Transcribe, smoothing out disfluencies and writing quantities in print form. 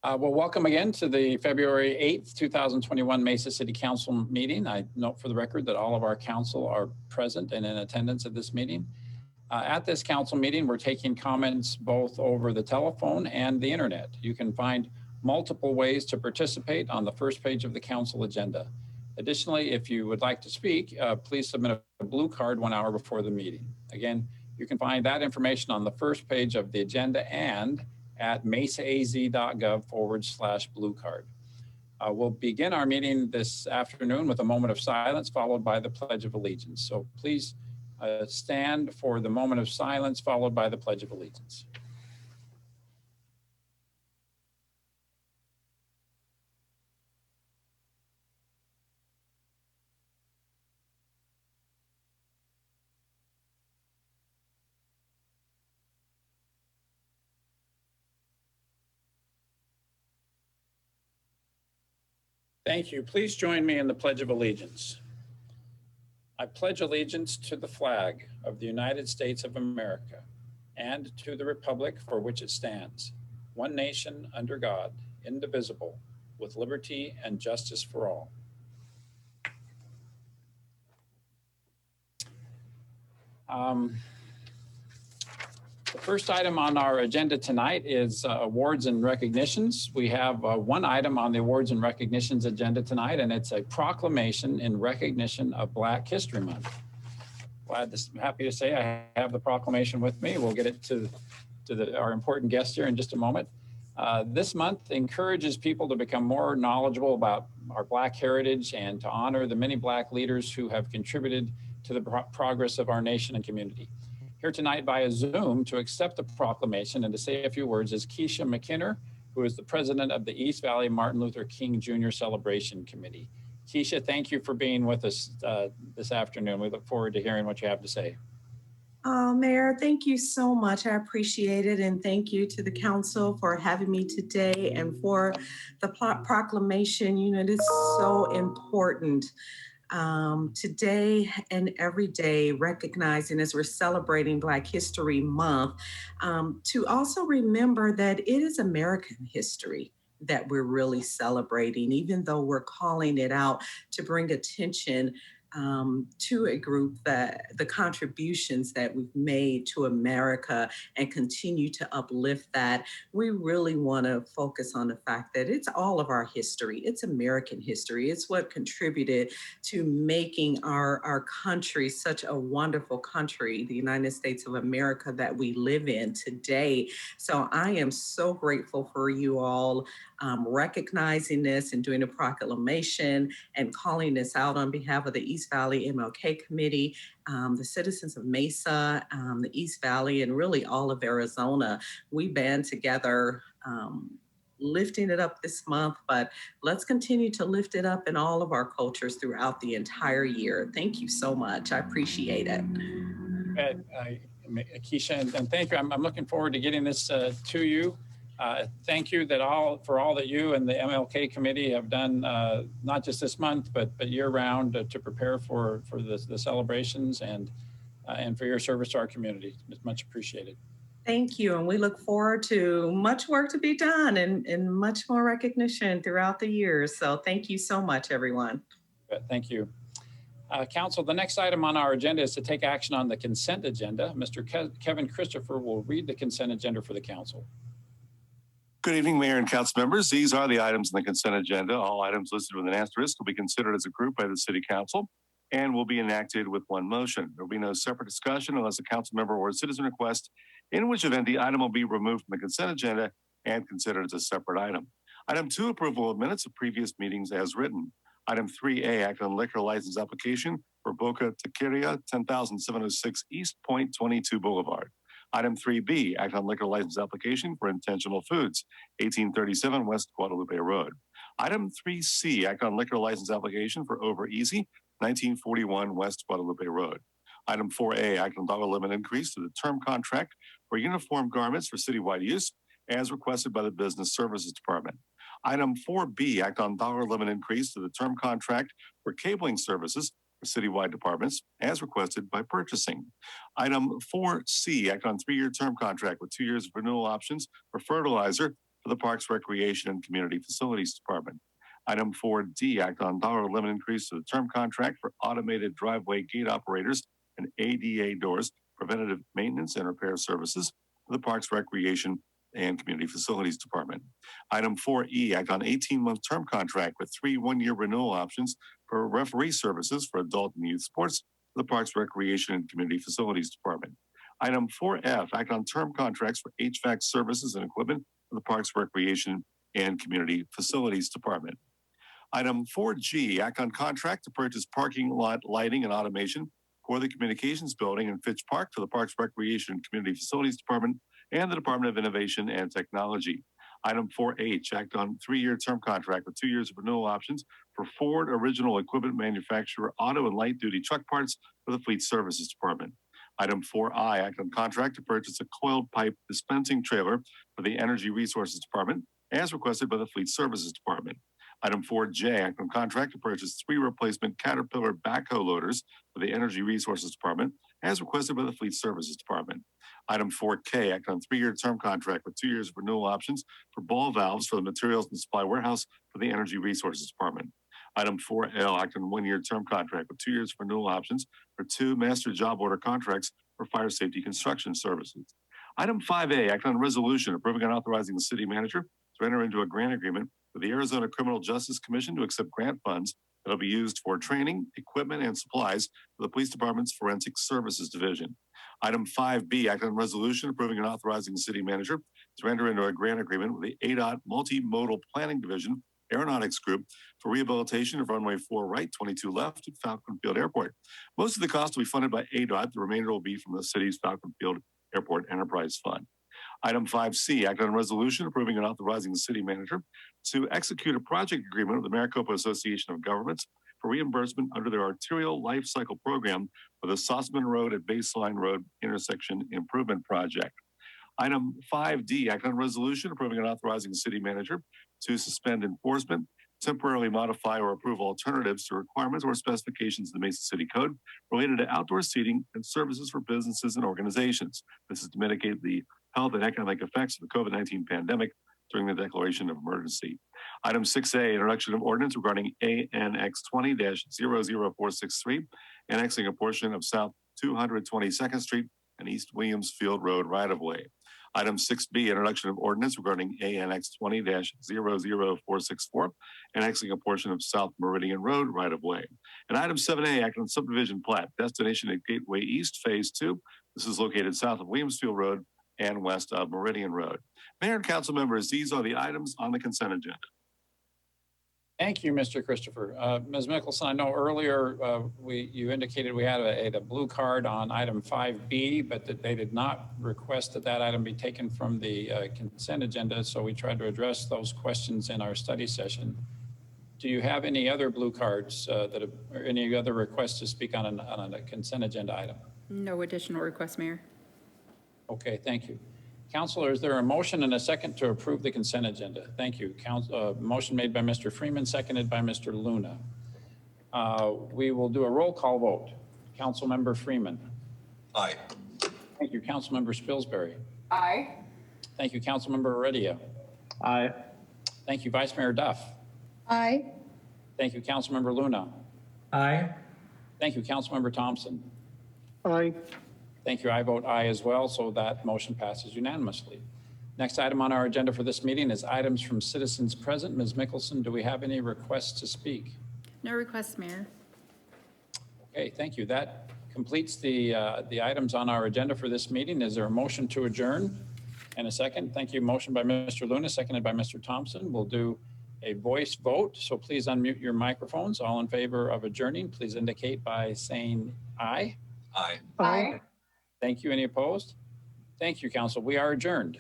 Well, welcome again to the February 8th, 2021 Mesa City Council meeting. I note for the record that all of our council are present and in attendance at this meeting. At this council meeting, we're taking comments both over the telephone and the internet. You can find multiple ways to participate on the first page of the council agenda. Additionally, if you would like to speak, please submit a blue card 1 hour before the meeting. Again, you can find that information on the first page of the agenda and at mesaaz.gov/blue card. We'll begin our meeting this afternoon with a moment of silence followed by the Pledge of Allegiance. So please stand for the moment of silence followed by the Pledge of Allegiance. Thank you. Please join me in the Pledge of Allegiance. I pledge allegiance to the flag of the United States of America and to the republic for which it stands, one nation under God, indivisible, with liberty and justice for all. The first item on our agenda tonight is awards and recognitions. We have one item on the awards and recognitions agenda tonight, and it's a proclamation in recognition of Black History Month. Happy to say I have the proclamation with me. We'll get it to our important guest here in just a moment. This month encourages people to become more knowledgeable about our Black heritage and to honor the many Black leaders who have contributed to the progress of our nation and community. Here tonight via Zoom to accept the proclamation and to say a few words is Keisha McKinner, who is the president of the East Valley Martin Luther King Jr. Celebration Committee. Keisha, thank you for being with us this afternoon. We look forward to hearing what you have to say. Mayor, thank you so much. I appreciate it. And thank you to the council for having me today and for the proclamation. You know, it is so important. Today and every day, recognizing as we're celebrating Black History Month, to also remember that it is American history that we're really celebrating, even though we're calling it out to bring attention to a group that the contributions that we've made to America and continue to uplift that. We really want to focus on the fact that it's all of our history. It's American history. It's what contributed to making our country such a wonderful country, the United States of America that we live in today. So I am so grateful for you all recognizing this and doing a proclamation and calling this out on behalf of the East Valley MLK Committee, the citizens of Mesa, the East Valley, and really all of Arizona. We band together lifting it up this month, but let's continue to lift it up in all of our cultures throughout the entire year. Thank you so much. I appreciate it. Keisha, and thank you. I'm looking forward to getting this to you. Thank you for all that you and the MLK committee have done, not just this month, but year round to prepare for the celebrations and for your service to our community. It's much appreciated. Thank you. And we look forward to much work to be done and much more recognition throughout the years. So thank you so much, everyone. Thank you. Council, the next item on our agenda is to take action on the consent agenda. Mr. Kevin Christopher will read the consent agenda for the council. Good evening, Mayor and council members. These are the items in the consent agenda. All items listed with an asterisk will be considered as a group by the City Council and will be enacted with one motion. There will be no separate discussion unless a council member or a citizen requests, in which event the item will be removed from the consent agenda and considered as a separate item. Item 2, approval of minutes of previous meetings as written. Item 3A, act on liquor license application for Boca Taqueria, 10,706 East Point 22 Boulevard. Item 3B, act on liquor license application for Intentional Foods, 1837 West Guadalupe Road. Item 3C, act on liquor license application for Over Easy, 1941 West Guadalupe Road. Item 4A, act on dollar limit increase to the term contract for uniform garments for citywide use, as requested by the Business Services Department. Item 4B, act on dollar limit increase to the term contract for cabling services for citywide departments, as requested by purchasing. Item 4C, act on 3-year term contract with 2 years of renewal options for fertilizer for the Parks, Recreation, and Community Facilities Department. Item 4D, act on dollar limit increase to the term contract for automated driveway gate operators and ADA doors, preventative maintenance and repair services for the Parks, Recreation, and Community Facilities Department. Item 4E, act on 18-month term contract with 3 one-year renewal options for referee services for adult and youth sports for the Parks, Recreation, and Community Facilities Department. Item 4F, act on term contracts for HVAC services and equipment for the Parks, Recreation, and Community Facilities Department. Item 4G, act on contract to purchase parking lot lighting and automation for the Communications Building in Fitch Park for the Parks, Recreation, and Community Facilities Department and the Department of Innovation and Technology. Item 4H, act on 3-year term contract with 2 years of renewal options for Ford Original Equipment Manufacturer auto and light duty truck parts for the Fleet Services Department. Item 4I, act on contract to purchase a coiled pipe dispensing trailer for the Energy Resources Department as requested by the Fleet Services Department. Item 4J, act on contract to purchase 3 replacement Caterpillar backhoe loaders for the Energy Resources Department as requested by the Fleet Services Department. Item 4K, act on 3-year term contract with 2 years of renewal options for ball valves for the Materials and Supply Warehouse for the Energy Resources Department. Item 4L, act on 1-year term contract with 2 years of renewal options for 2 master job order contracts for fire safety construction services. Item 5A, act on a resolution approving and authorizing the city manager to enter into a grant agreement with the Arizona Criminal Justice Commission to accept grant funds that will be used for training, equipment, and supplies for the Police Department's Forensic Services Division. Item 5B, act on a resolution approving and authorizing the city manager to enter into a grant agreement with the ADOT Multimodal Planning Division Aeronautics Group for rehabilitation of runway 4 right, 22 left at Falcon Field Airport. Most of the cost will be funded by ADOT. The remainder will be from the city's Falcon Field Airport Enterprise Fund. Item 5C, act on a resolution approving and authorizing the city manager to execute a project agreement with the Maricopa Association of Governments for reimbursement under their Arterial Life Cycle Program for the Sossaman Road at Baseline Road Intersection Improvement Project. Item 5D, act on a resolution approving and authorizing the city manager to suspend enforcement, temporarily modify or approve alternatives to requirements or specifications of the Mesa City Code related to outdoor seating and services for businesses and organizations. This is to mitigate the health and economic effects of the COVID-19 pandemic during the declaration of emergency. Item 6A, introduction of ordinance regarding ANX 20-00463, annexing a portion of South 222nd Street and East Williamsfield Road right-of-way. Item 6B, introduction of ordinance regarding ANX 20-00464, annexing a portion of South Meridian Road right-of-way. And item 7A, act on subdivision plat, destination at Gateway East, Phase 2. This is located south of Williamsfield Road and west of Meridian Road. Mayor and council members, these are the items on the consent agenda. Thank you, Mr. Christopher. Ms. Mickelson, I know earlier you indicated we had a blue card on item 5B, but that they did not request that that item be taken from the consent agenda. So we tried to address those questions in our study session. Do you have any other blue cards or any other requests to speak on a consent agenda item? No additional requests, Mayor. Okay, thank you. Councilor, is there a motion and a second to approve the consent agenda? Thank you. Motion made by Mr. Freeman, seconded by Mr. Luna. We will do a roll call vote. Councilmember Freeman. Aye. Thank you. Councilmember Spilsbury. Aye. Thank you. Councilmember Heredia. Aye. Thank you. Vice Mayor Duff. Aye. Thank you. Councilmember Luna. Aye. Thank you. Councilmember Thompson. Aye. Thank you. I vote aye as well, so that motion passes unanimously. Next item on our agenda for this meeting is items from citizens present. Ms. Mickelson, do we have any requests to speak? No requests, Mayor. Okay, thank you. That completes the items on our agenda for this meeting. Is there a motion to adjourn? And a second? Thank you. Motion by Mr. Luna, seconded by Mr. Thompson. We'll do a voice vote, so please unmute your microphones. All in favor of adjourning, please indicate by saying aye. Aye. Aye. Thank you. Any opposed? Thank you, council. We are adjourned.